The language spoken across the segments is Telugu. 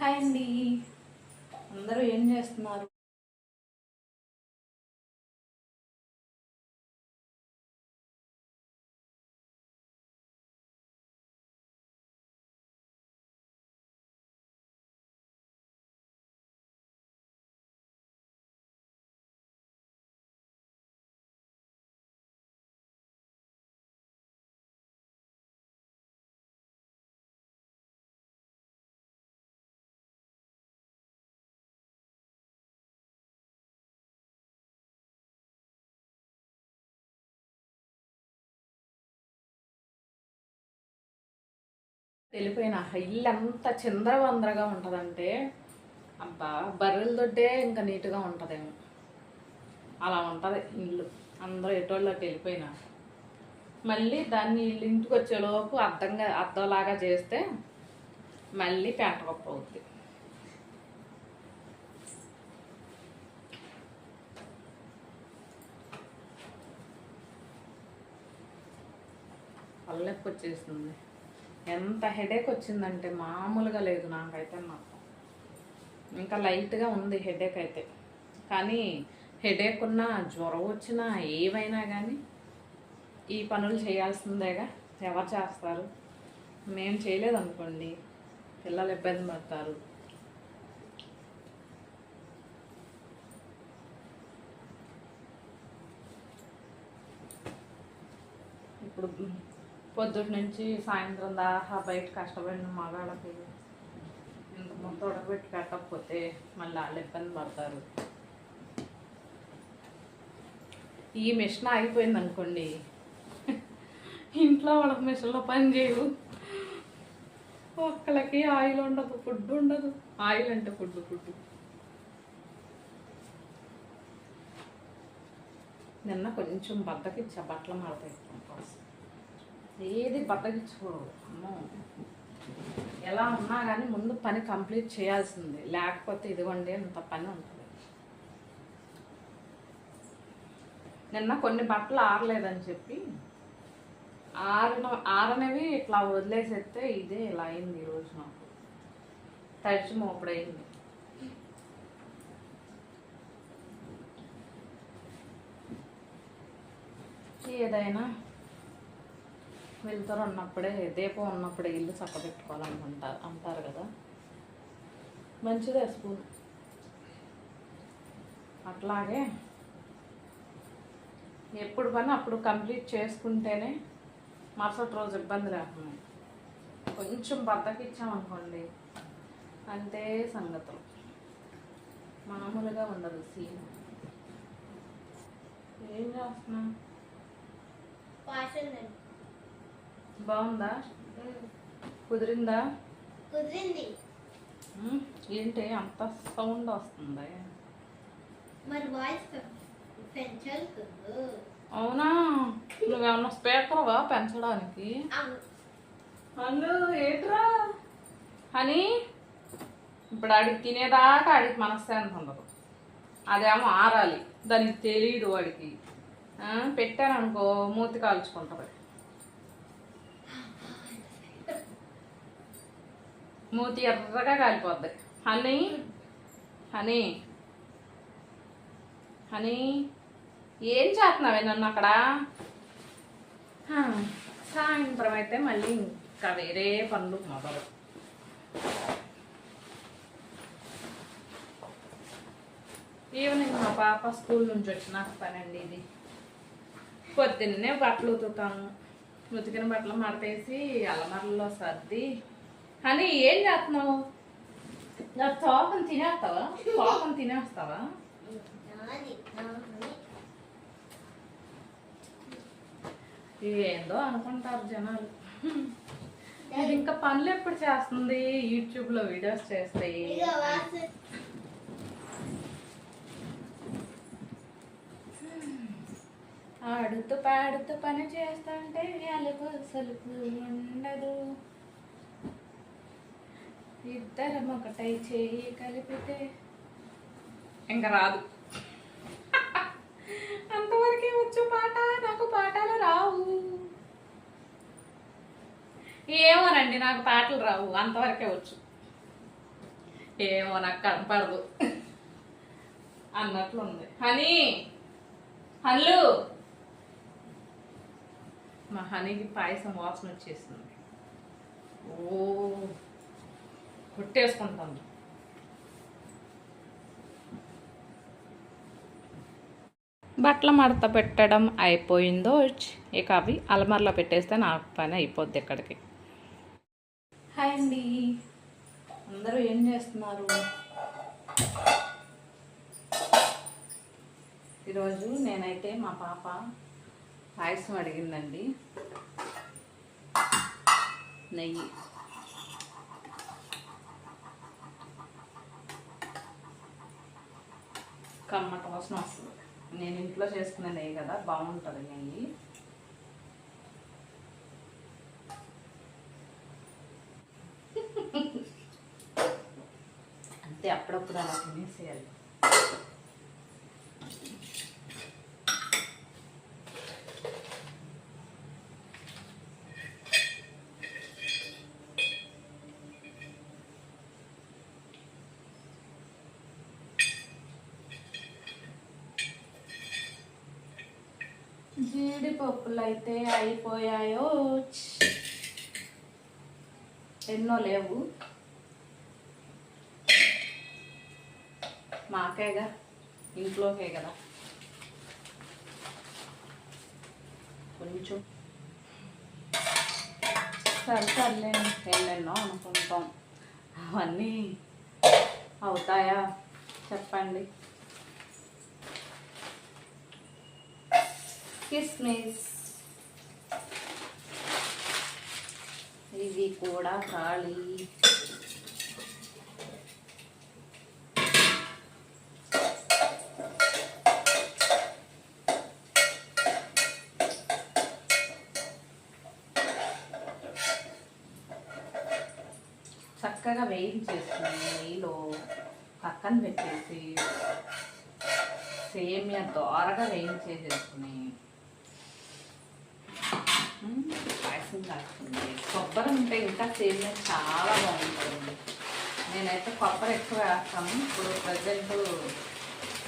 హాయ్ అండి, అందరూ ఏం చేస్తున్నారు? వెళ్ళిపోయిన ఇల్లు ఎంత చిందరవందరగా ఉంటుందంటే అబ్బా, బర్రెల దొడ్డే ఇంకా నీట్గా ఉంటుందేమో అలా ఉంటుంది ఇల్లు. అందరూ ఎటోళ్ళకి వెళ్ళిపోయినా మళ్ళీ దాన్ని ఇల్లు ఇంటికి వచ్చేలోపు అద్దంలాగా చేస్తే మళ్ళీ పెంట గొప్ప అవుద్ది. పల్లెకి వచ్చేస్తుంది. ఎంత హెడేక్ వచ్చిందంటే మామూలుగా లేదు. నాకైతే మాత్రం ఇంకా లైట్గా ఉంది హెడేక్ అయితే, కానీ హెడేక్ ఉన్నా జ్వరం వచ్చినా ఏమైనా కానీ ఈ పనులు చేయాల్సిందేగా. ఎవరు చేస్తారు? మేము చేయలేదనుకోండి పిల్లలు ఇబ్బంది పడతారు. ఇప్పుడు పొద్దుటి నుంచి సాయంత్రం దాకా బయట కష్టపడిన మగాళ్ళకి ఇంత మొత్తం ఉడకబెట్టి పెట్టకపోతే మళ్ళీ వాళ్ళు ఇబ్బంది పడతారు. ఈ మిషన్ ఆగిపోయింది అనుకోండి, ఇంట్లో వాళ్ళకి మిషన్లో పని చేయవు. ఒక్కళ్ళకి ఆయిల్ ఉండదు, ఫుడ్ ఉండదు. ఆయిల్ అంటే ఫుడ్. నిన్న కొంచెం బద్దకిచ్చా బట్టలు మడతాయి కోసం. ఏది బద్దకిచ్చుకోరు. అమ్మో, ఎలా ఉన్నా కానీ ముందు పని కంప్లీట్ చేయాల్సిందే, లేకపోతే ఇదిగోండి అంత పని ఉంటుంది. నిన్న కొన్ని బట్టలు ఆరలేదని చెప్పి ఆరనివి ఇట్లా వదిలేసేస్తే ఇదే ఇలా అయింది. ఈరోజు నాకు తడిచి మోపుడైంది. ఏదైనా వెళ్తారు ఉన్నప్పుడే, దీపం ఉన్నప్పుడే ఇల్లు అంటారు కదా. మంచిదే స్పూన్. అట్లాగే ఎప్పుడు పని అప్పుడు కంప్లీట్ చేసుకుంటేనే మరుసటి రోజు ఇబ్బంది లేకుండా. కొంచెం బద్దకిచ్చామనుకోండి అంతే సంగతులు, మామూలుగా ఉండదు సీన్. ఏం చేస్తున్నా? బాగుందా? కుదిరిందా? కుదిరింది. ఏంటి అంత సౌండ్ వస్తుంది? మరి వాయిస్ పెంచదు. అవునా? నువ్వేమన్నా స్పీకర్వా పెంచడానికి? అల్లు ఏట్రా అని ఇప్పుడు ఆడికి తినేదాకా ఆడికి మనశ్శాంతి ఉండదు. అదేమో ఆరాలి, దానికి తెలియదు. వాడికి పెట్టాననుకో మూతి కాల్చుకుంటుంది. మూతి ఎర్రగా కాలిపోద్ది. హనీ హనీ హనీ ఏం చేస్తున్నావే నన్ను అక్కడ? సాయంత్రం అయితే మళ్ళీ ఇంకా వేరే పనులు మొదలు. ఈవినింగ్ మా పాప స్కూల్ నుంచి వచ్చినాక పని అండి ఇది. పొద్దున్నే బట్టలు ఉతుకుతాను. ఉతికిన బట్టలు మడతేసి అలమరలో సర్ది. అని ఏం చేస్తున్నావు? తోకను తినేస్తావా? ఏందో అనుకుంటారు జనాలు. ఇది ఇంకా పనులు ఎప్పుడు చేస్తుంది? యూట్యూబ్లో వీడియోస్ చేస్తాయి. ఆడుతూ పాడుతూ పని చేస్తుంటే అలుపు సలుపు ఉండదు. ఇద్దరం ఒకటై చేయి కలిపితే ఇంకా రాదు. అంతవరకే వచ్చు పాట. నాకు పాటలు రావు. ఏమోనండి, నాకు పాటలు రావు, అంతవరకే వచ్చు. ఏమో నాకు కనపడదు అన్నట్లుంది. హనీ హల్లు మా హనీకి పాయసం వాసన వచ్చేసింది. ఓ కొట్టేసుకుంటాను. బట్టల మడత పెట్టడం అయిపోయిందో, ఇక అవి అలమరలో పెట్టేస్తే నాకు పని అయిపోద్ది ఇక్కడికి. హాయ్ అండి, అందరూ ఏం చేస్తున్నారు? ఈరోజు నేనైతే మా పాప పాయసం అడిగిందండి. నెయ్యి కమ్మట వాసన వస్తుంది. నేను ఇంట్లో చేసుకునే నెయ్యి కదా, బాగుంటుంది నెయ్యి. అంతే, అప్పుడప్పుడు అలా తినేసేయాలి. జీడిపప్పులు అయితే అయిపోయాయో, ఎన్నో లేవు. మాకేగా, ఇంట్లోకే కదా, కొంచెం సర్లే ఎన్నెన్నో అనుకుంటాం. అవన్నీ అవుతాయా చెప్పండి. కిస్మిస్ ఇవి కూడా ఖాళీ. చక్కగా వేయించేసుకుని నెయ్యిలో పక్కన పెట్టేసి సేమియా దోరగా వేయించేసేసుకుని పాయసం కాస్తుంది. కొబ్బరి ఉంటే ఇంకా సేమియా చాలా బాగుంటుంది. నేనైతే కొబ్బరి ఎక్కువ వేస్తాను. ఇప్పుడు ప్రజెంట్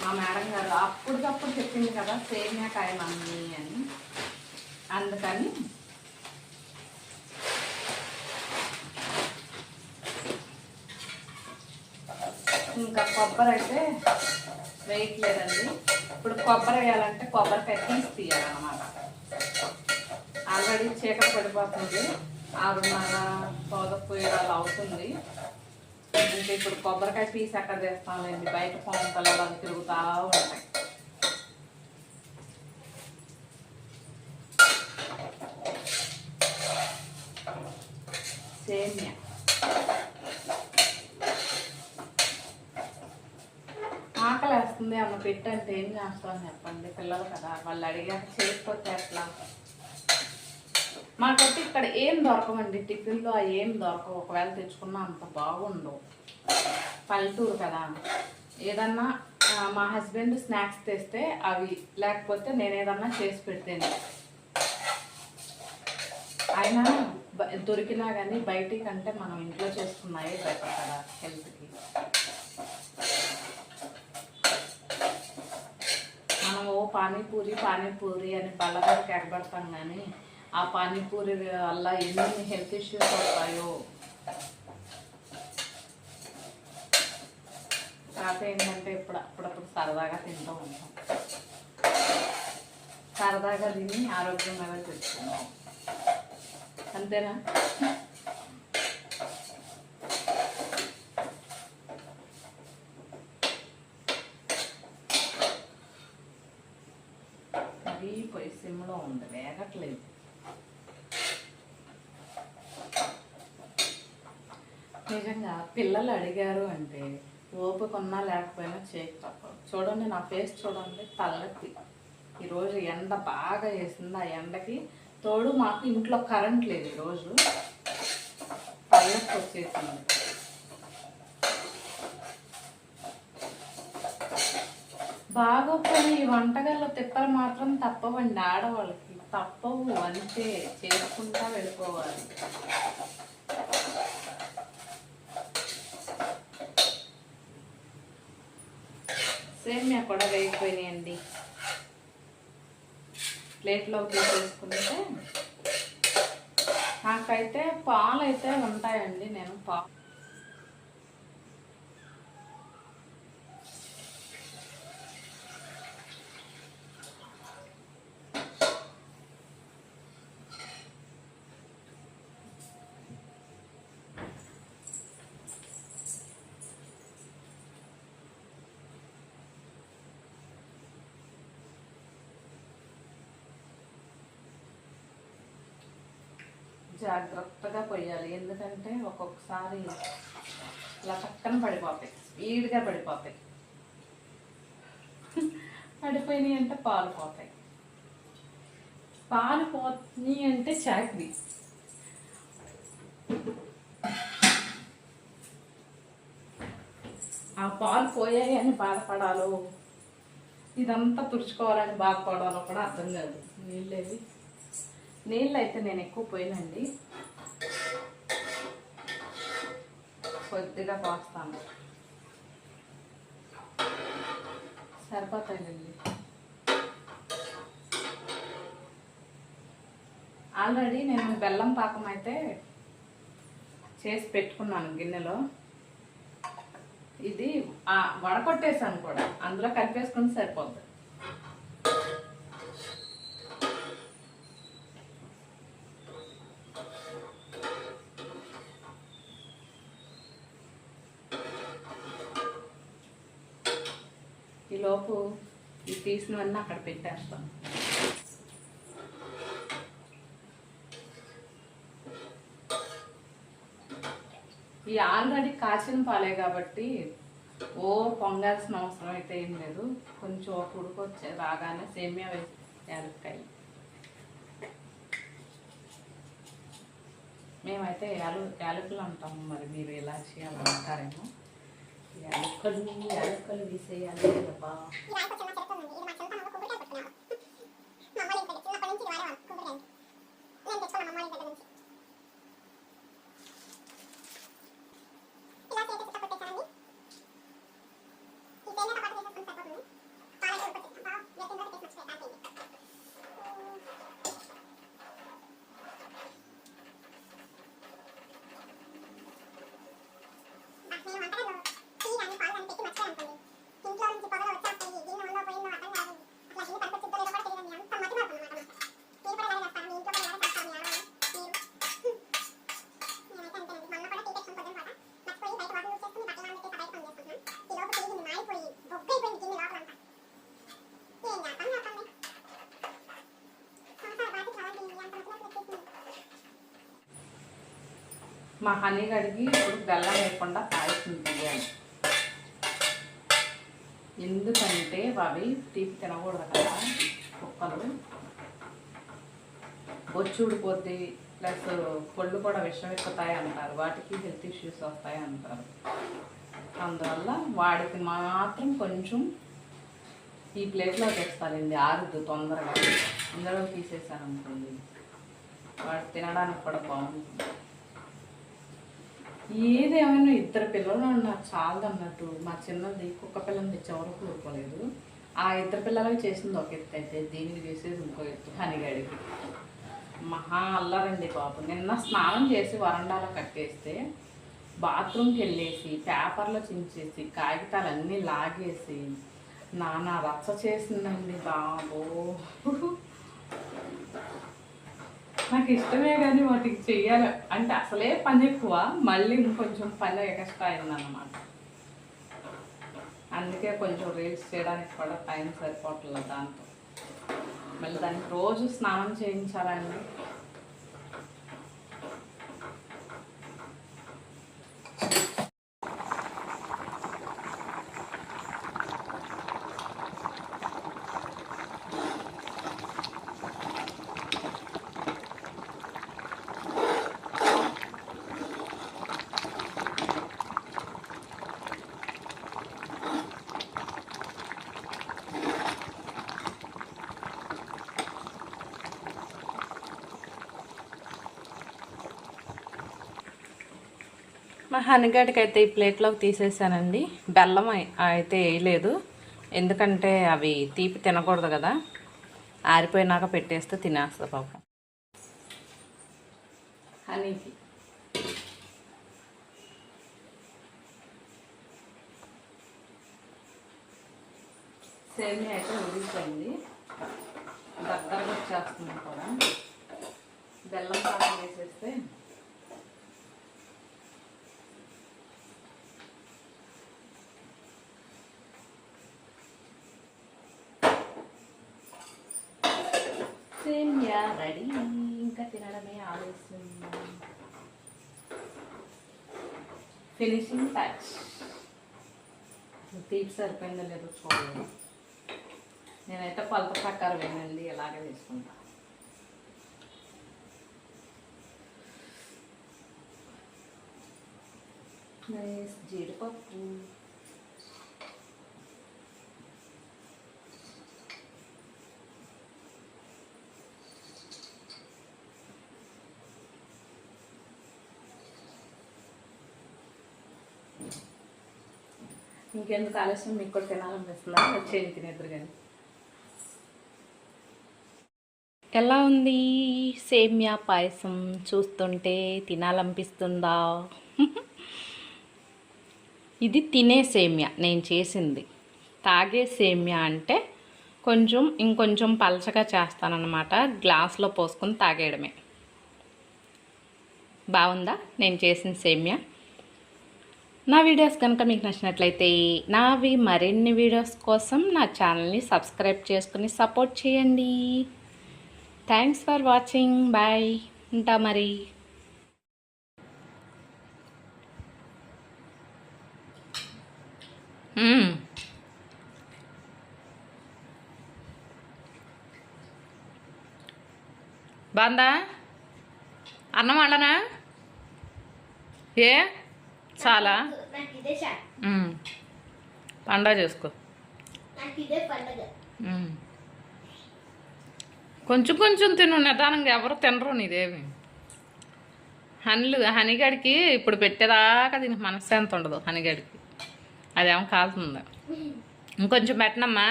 మా మేడం గారు అప్పటికప్పుడు చెప్పింది కదా సేమియా కాయమని అని, అందుకని ఇంకా కొబ్బరి అయితే వేయట్లేదండి. ఇప్పుడు కొబ్బరి వేయాలంటే కొబ్బరికాయ తీయాలన్నమాట. ఆల్రెడీ చీకటి పడిపోతుంది, 6:30 అలా అవుతుంది. ఇంకా ఇప్పుడు కొబ్బరికాయ పీస్ ఎక్కడ చేస్తాంలేండి, బయట ఫోన్ కలర్ అవి తిరుగుతూ ఉంటాయి. సేమియా ఆకలి వేస్తుంది అమ్మ పెట్టంటే ఏం చేస్తామని చెప్పండి. పిల్లలు కదా, వాళ్ళు అడిగాక చేయకపోతే ఎట్లా. మాకైతే ఇక్కడ ఏం దొరకవండి, టిఫిన్లో ఏం దొరకవు. ఒకవేళ తెచ్చుకున్నా అంత బాగుండవు, పల్లెటూరు కదా. ఏదన్నా మా హస్బెండ్ స్నాక్స్ తెస్తే అవి, లేకపోతే నేను ఏదన్నా చేసి పెడితేనే. అయినా దొరికినా కానీ బయటికి కంటే మనం ఇంట్లో చేసుకున్నాయే బెటర్ కదా హెల్త్కి. మనం పానీపూరి అని బల్లగారికి ఎగబడతాం, కానీ ఆ పానీపూరి వల్ల ఎన్ని హెల్త్ ఇష్యూస్ వస్తాయో. కాకపోతే ఏంటంటే అప్పుడప్పుడు సరదాగా తింటూ ఉంటాం. సరదాగా తిని ఆరోగ్యంగా తెచ్చుకుంటాం, అంతేనా? అది పొయ్యి సిమ్లో ఉంది, వేగట్లేదు. నిజంగా పిల్లలు అడిగారు అంటే ఓపిక ఉన్నా లేకపోయినా చేయక తప్పదు. చూడండి నా ఫేస్ చూడండి, తలెత్తి. ఈరోజు ఎండ బాగా వేసింది. ఆ ఎండకి తోడు మాకు ఇంట్లో కరెంట్ లేదు, ఈరోజు తలెత్తి వచ్చేసింది. బాగోపోయి ఈ వంటగల్లో తిప్పలు మాత్రం తప్పవండి, ఆడవాళ్ళకి తప్పవు. అంతే, చేసుకుంటా వెళ్ళిపోవాలి. సేమియా కూడా వేగిపోయినాయండి. ప్లేట్లో తీసేసుకుంటే నాకైతే పాలు అయితే ఉంటాయండి. నేను జాగ్రత్తగా పోయాలి, ఎందుకంటే ఒక్కొక్కసారి ఇలా పక్కన పడిపోతాయి, స్పీడ్గా పడిపోతాయి. పడిపోయినాయి అంటే పాలు పోతాయి. పాలు పోతున్నాయి అంటే చాక్రీ. ఆ పాలు పోయాయి అని బాధపడాలో, ఇదంతా తుడుచుకోవాలని బాధపడాలో కూడా అర్థం కాదు. నీళ్ళు అయితే నేను ఎక్కువ పోయినండి, కొద్దిగా పోస్తాను, సరిపోతాయండి. ఆల్రెడీ నేను బెల్లం పాకం అయితే చేసి పెట్టుకున్నాను గిన్నెలో. ఇది వడకొట్టేసాను కూడా, అందులో కలిపేసుకుని సరిపోద్ది. ఈలోపు ఈ తీసినవన్నీ అక్కడ పెట్టేస్తాం. ఈ ఆల్రెడీ కాచిన పాలే కాబట్టి ఓ పొంగాల్సిన అవసరం అయితే ఏం లేదు. కొంచెం ఒక ఉడికొచ్చే రాగానే సేమియా వేసి యాలక్కాయ, మేమైతే యాలకులు అంటాము, మరి మీరు ఎలా చేయాలంటారేమో. యాలక్కలు వేసేయాలి కదా. మా హనీ గడికి ఇప్పుడు బెల్లం లేకుండా పాయసం తీయాలి, ఎందుకంటే అవి తీపి తినకూడదు కదా. కుక్కలు బొచ్చు ఊడిపోద్ది, ప్లస్ పళ్ళు కూడా విషం ఎక్కుతాయి అంటారు, వాటికి హెల్త్ ఇష్యూస్ వస్తాయి అంటారు. అందువల్ల వాడికి మాత్రం కొంచెం ఈ ప్లేట్లో తెస్తానండి, ఆరుద్దు తొందరగా. ఇందులో తీసేసాను అనుకోండి, వాడు తినడానికి కూడా బాగుంటుంది. ఏదేమైనా ఇద్దరు పిల్లలు నాకు చాలా అన్నట్టు. మా చిన్నది కుక్క పిల్లని తెచ్చే వరకు ఊరుకోలేదు. ఆ ఇద్దరు పిల్లలకి చేసింది ఒక ఎత్తు అయితే, దీనికి చేసేది ఇంకో ఎత్తు. హనిగాడికి మహా అల్లరండి బాబు. నిన్న స్నానం చేసి వరండాలో కట్టేస్తే బాత్రూమ్కి వెళ్ళేసి పేపర్లో చించేసి కాగితాలన్నీ లాగేసి నానా రచ్చ చేసిందండి బాబు. నాకు ఇష్టమే కానీ వాటికి చెయ్యాలి అంటే అసలే పని ఎక్కువ, మళ్ళీ ఇంకొంచెం పని ఎక్స్ట్రా అయిందన్నమాట. అందుకే కొంచెం రీల్స్ చేయడానికి కూడా టైం సరిపోవట్లేదు దాంతో. మళ్ళీ దానికి రోజు స్నానం చేయించాలండి. మా హనగాడికి అయితే ఈ ప్లేట్లోకి తీసేసానండి. బెల్లం అయితే వేయలేదు, ఎందుకంటే అవి తీపి తినకూడదు కదా, ఆరిపోయినాక పెట్టేస్తే తినేస్తా పాపం. హనీకి సేమియా అయితే ఉడికిపోయింది, దగ్గరగా వచ్చేస్తుంది కూడా. బెల్లం పాకం వేసేస్తే సేమియా రెడీ, ఇంకా తినడమే ఆలస్యం. Finishing touch. తీపి సరిపోయిందో లేదో చూడండి. నేనైతే కొలత ప్రకారం వేయండి ఇలాగే తీసుకుంటా. జీడిపప్పు, ఇంకెందుకు ఆలస్యం, మీకు కూడా తినాలనిపిస్తుందా? వచ్చేయండి తినేద్దరు కానీ. ఎలా ఉంది సేమియా పాయసం? చూస్తుంటే తినాలనిపిస్తుందా? ఇది తినే సేమియా నేను చేసింది. తాగే సేమియా అంటే ఇంకొంచెం పలచగా చేస్తానన్నమాట. గ్లాస్లో పోసుకొని తాగేయడమే. బాగుందా నేను చేసిన సేమియా? నా వీడియోస్ కనుక మీకు నచ్చినట్లయితే నావి మరిన్ని వీడియోస్ కోసం నా ఛానల్ని సబ్స్క్రైబ్ చేసుకుని సపోర్ట్ చేయండి. Thanks for watching. బాయ్. ఉంటా మరి. బాందా అన్నం వండనా? ఏ చాలా నాకు ఇదే షాట్. పండగ చేసుకో. నాకు ఇదే పండగ. కొంచెం తిను, నిదానంగా. ఎవరు తినరు నీదేమి. హనీగడికి ఇప్పుడు పెట్టేదాకా దీనికి మనశ్శాంతి ఉండదు. హనీగడికి అదేమో కాలుతుంది. ఇంకొంచెం పెట్టనమ్మా,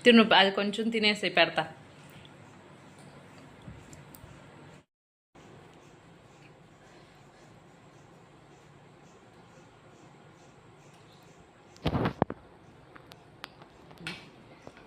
తిను. అది కొంచెం తినేసి పెడతా.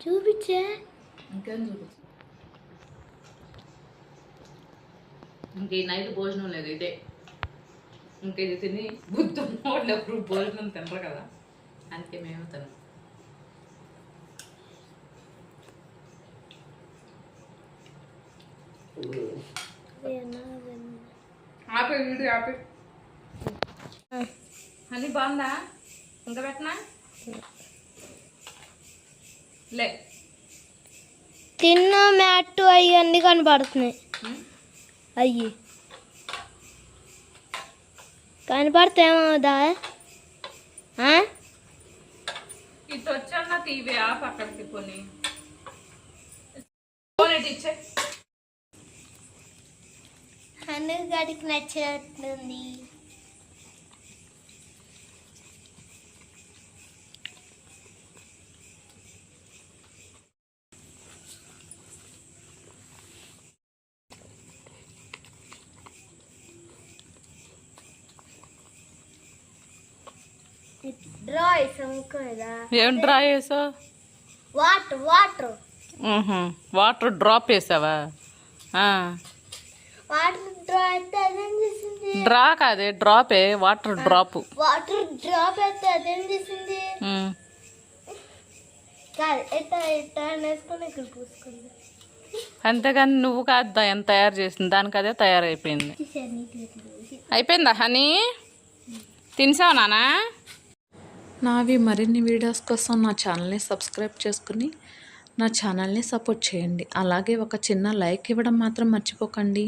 చూపించే ఇంకేం చూపించు. ఇంక ఈ నైట్ భోజనం లేదు, ఇదే. ఇంక ఇది తిని గుర్తున్న వాళ్ళు ఎప్పుడు భోజనం తినరు కదా, అందుకే మేము తినం. ఆపే వీడియో ఆపే. అని బాగుందా? ఇంకా పెట్టనా? లే తిన్న మ్యాట్ అవి అన్నీ కనపడుతున్నాయి. అయ్యి కనపడతాయేమోదా? ఇటు వచ్చాక టీవీ ఆఫ్ అక్కడికి కొని ఇచ్చే. హను గడికి నచ్చినట్టుంది. డ్రా వేసాం కదా. ఏం డ్రా వేసావు? వాటర్ వాటర్ డ్రాప్ వేసావా? వాటర్ డ్రా అయితే అదేం చేసింది? డ్రా కాదే, డ్రాపే. Water drop. వాటర్ డ్రాప్ అయితే అదేం చేసింది? కాదు, ఎట్టా వేసుకొని ఇక్కడ పూసుకుంది. అంతేగాని నువ్వు కాదు ఎంత తయారు చేసింది, దానికి అదే తయారైపోయింది. అయిపోయిందా హనీ? తినేసావా నాన్న? నావి మరిన్ని వీడియోస్ కోసం నా ఛానల్ని సబ్స్క్రైబ్ చేసుకుని నా ఛానల్ని సపోర్ట్ చేయండి. అలాగే ఒక చిన్న లైక్ ఇవ్వడం మాత్రం మర్చిపోకండి.